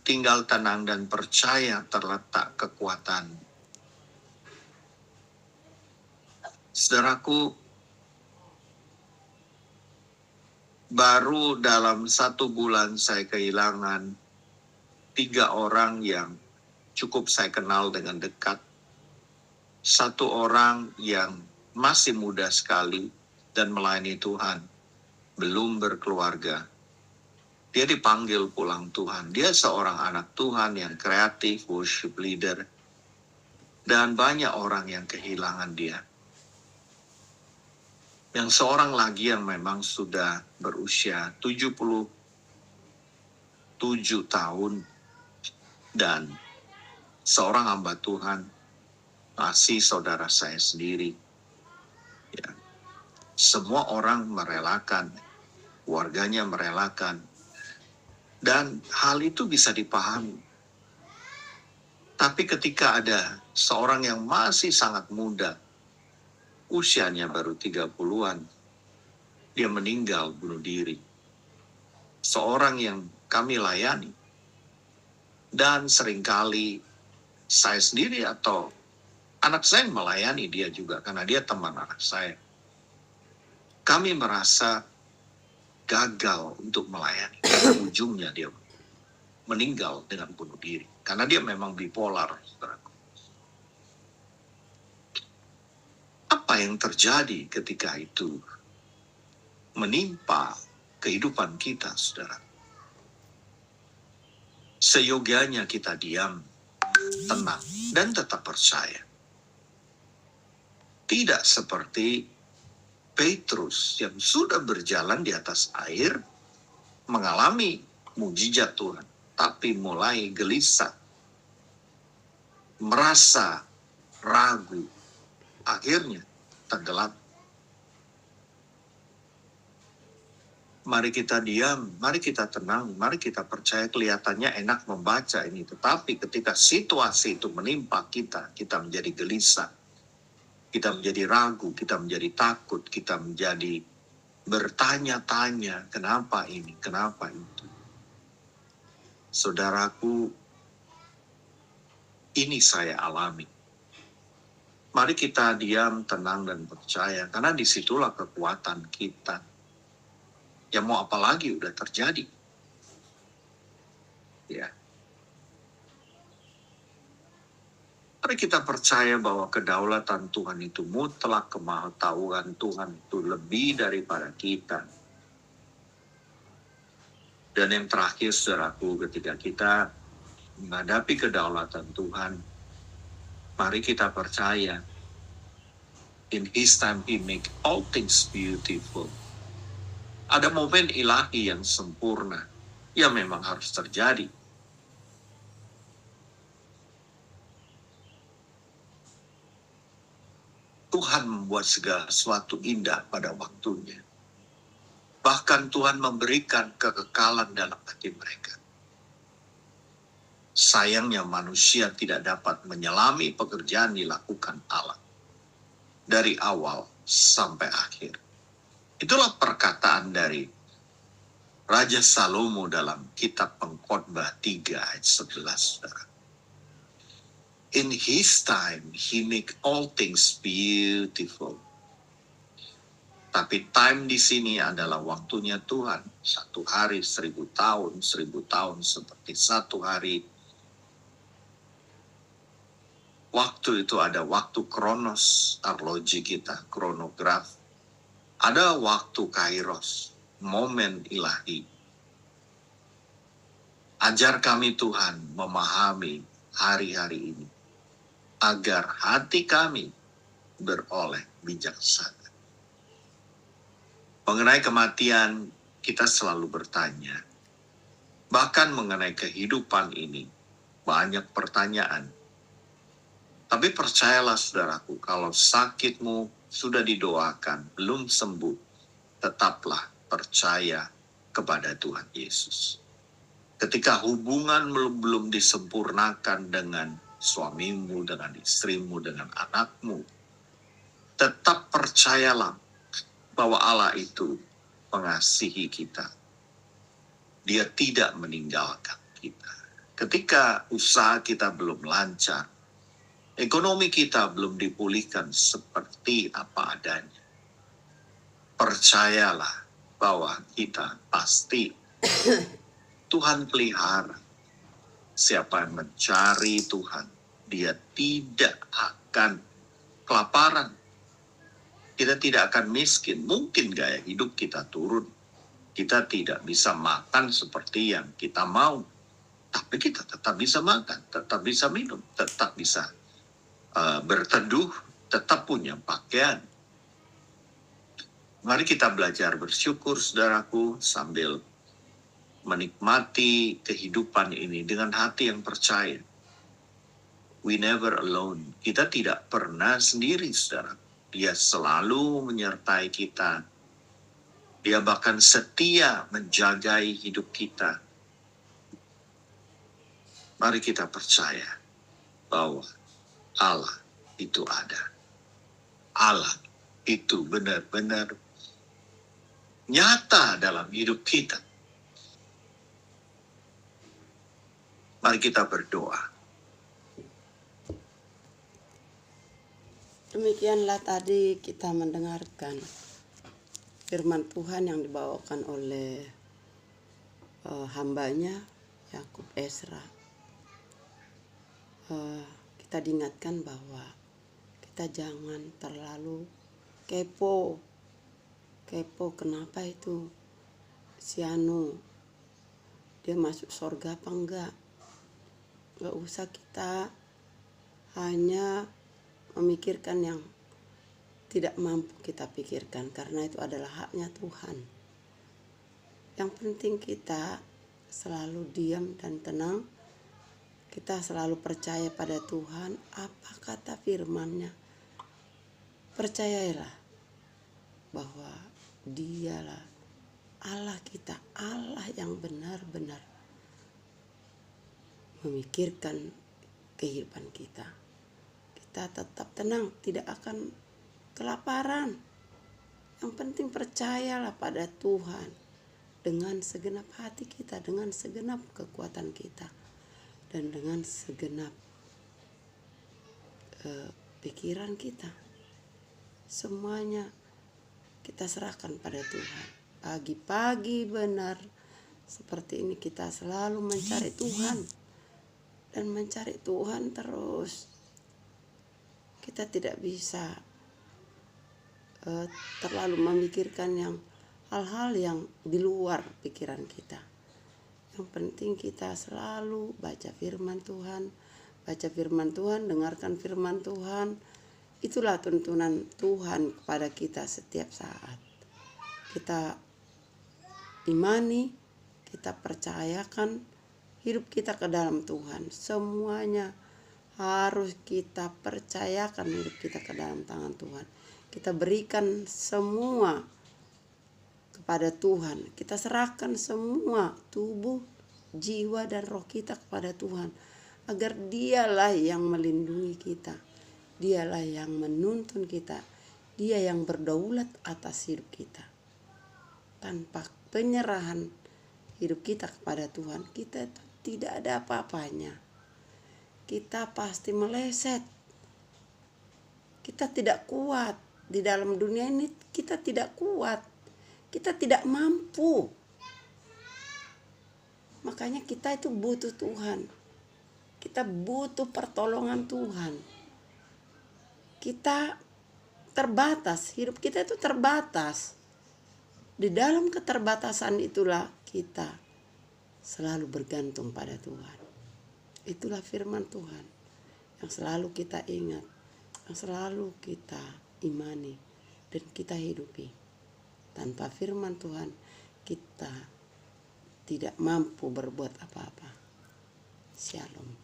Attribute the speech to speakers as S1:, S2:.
S1: tinggal tenang dan percaya terletak kekuatan. Saudaraku, baru dalam 1 bulan saya kehilangan 3 orang yang cukup saya kenal dengan dekat. 1 orang yang masih muda sekali dan melayani Tuhan, belum berkeluarga. Dia dipanggil pulang Tuhan. Dia seorang anak Tuhan yang kreatif, worship leader. Dan banyak orang yang kehilangan dia. Yang seorang lagi yang memang sudah berusia 77 tahun. Dan seorang hamba Tuhan, masih saudara saya sendiri. Ya. Semua orang merelakan, keluarganya merelakan. Dan hal itu bisa dipahami. Tapi ketika ada seorang yang masih sangat muda, usianya baru 30-an, dia meninggal bunuh diri. Seorang yang kami layani. Dan seringkali saya sendiri atau anak saya melayani dia juga, karena dia teman anak saya. Kami merasa gagal untuk melayani. Ujungnya dia meninggal dengan bunuh diri. Karena dia memang bipolar, saudaraku. Apa yang terjadi ketika itu menimpa kehidupan kita, saudara? Seyogianya kita diam, tenang, dan tetap percaya. Tidak seperti Petrus yang sudah berjalan di atas air, mengalami mujizat Tuhan, tapi mulai gelisah, merasa ragu, akhirnya tenggelam. Mari kita diam, mari kita tenang, mari kita percaya. Kelihatannya enak membaca ini, tetapi ketika situasi itu menimpa kita, kita menjadi gelisah, kita menjadi ragu, kita menjadi takut, kita menjadi bertanya-tanya, kenapa ini, kenapa itu. Saudaraku, ini saya alami. Mari kita diam, tenang, dan percaya, karena disitulah kekuatan kita. Ya mau apa lagi udah terjadi. Ya. Mari kita percaya bahwa kedaulatan Tuhan itu mutlak, kemahatauan Tuhan itu lebih daripada kita. Dan yang terakhir, saudaraku, ketika kita menghadapi kedaulatan Tuhan, mari kita percaya, in His time He make all things beautiful. Ada momen ilahi yang sempurna, yang memang harus terjadi. Tuhan membuat segala sesuatu indah pada waktunya. Bahkan Tuhan memberikan kekekalan dalam hati mereka. Sayangnya manusia tidak dapat menyelami pekerjaan dilakukan Allah. Dari awal sampai akhir. Itulah perkataan dari Raja Salomo dalam kitab Pengkhotbah 3 ayat 11, saudara. In His time, He make all things beautiful. Tapi time di sini adalah waktunya Tuhan. 1 hari 1000 tahun, 1000 tahun seperti 1 hari. Waktu itu ada waktu kronos, arloji kita, kronograf. Ada waktu kairos, momen ilahi. Ajar kami Tuhan memahami hari-hari ini, agar hati kami beroleh bijaksana. Mengenai kematian, kita selalu bertanya. Bahkan mengenai kehidupan ini, banyak pertanyaan. Tapi percayalah saudaraku, kalau sakitmu sudah didoakan, belum sembuh, tetaplah percaya kepada Tuhan Yesus. Ketika hubungan belum disempurnakan dengan suamimu, dengan istrimu, dengan anakmu, tetap percayalah bahwa Allah itu mengasihi kita. Dia tidak meninggalkan kita. Ketika usaha kita belum lancar, ekonomi kita belum dipulihkan seperti apa adanya, percayalah bahwa kita pasti Tuhan pelihara. Siapa yang mencari Tuhan, dia tidak akan kelaparan. Kita tidak akan miskin. Mungkin gaya hidup kita turun. Kita tidak bisa makan seperti yang kita mau. Tapi kita tetap bisa makan, tetap bisa minum, tetap bisa berteduh, tetap punya pakaian. Mari kita belajar bersyukur, saudaraku, sambil menikmati kehidupan ini dengan hati yang percaya. We never alone. Kita tidak pernah sendiri, saudara. Dia selalu menyertai kita. Dia bahkan setia menjagai hidup kita. Mari kita percaya bahwa Allah itu ada. Allah itu benar-benar nyata dalam hidup kita. Mari kita berdoa.
S2: Demikianlah tadi kita mendengarkan firman Tuhan yang dibawakan oleh hambanya Yakub Ezra. Kita diingatkan bahwa kita jangan terlalu kepo kenapa itu si Anu dia masuk surga apa enggak. Enggak usah kita hanya memikirkan yang tidak mampu kita pikirkan, karena itu adalah haknya Tuhan. Yang penting kita selalu diam dan tenang. Kita selalu percaya pada Tuhan, apa kata firman-Nya. Percayalah bahwa Dialah Allah kita, Allah yang benar-benar memikirkan kehidupan kita. Kita tetap tenang, tidak akan kelaparan. Yang penting percayalah pada Tuhan dengan segenap hati kita, dengan segenap kekuatan kita, dan dengan segenap pikiran kita. Semuanya kita serahkan pada Tuhan. Pagi-pagi benar seperti ini kita selalu mencari Tuhan dan mencari Tuhan terus. Kita tidak bisa terlalu memikirkan yang hal-hal yang di luar pikiran kita. Yang penting kita selalu baca firman Tuhan, dengarkan firman Tuhan. Itulah tuntunan Tuhan kepada kita setiap saat. Kita imani, kita percayakan hidup kita ke dalam Tuhan. Semuanya harus kita percayakan hidup kita ke dalam tangan Tuhan. Kita berikan semua kepada Tuhan. Kita serahkan semua tubuh, jiwa, dan roh kita kepada Tuhan. Agar Dialah yang melindungi kita. Dialah yang menuntun kita. Dia yang berdaulat atas hidup kita. Tanpa penyerahan hidup kita kepada Tuhan, kita tidak ada apa-apanya. Kita pasti meleset. Kita tidak kuat. Di dalam dunia ini kita tidak kuat. Kita tidak mampu. Makanya kita itu butuh Tuhan. Kita butuh pertolongan Tuhan. Kita terbatas. Hidup kita itu terbatas. Di dalam keterbatasan itulah kita selalu bergantung pada Tuhan. Itulah firman Tuhan yang selalu kita ingat, yang selalu kita imani dan kita hidupi. Tanpa firman Tuhan kita tidak mampu berbuat apa-apa. Shalom.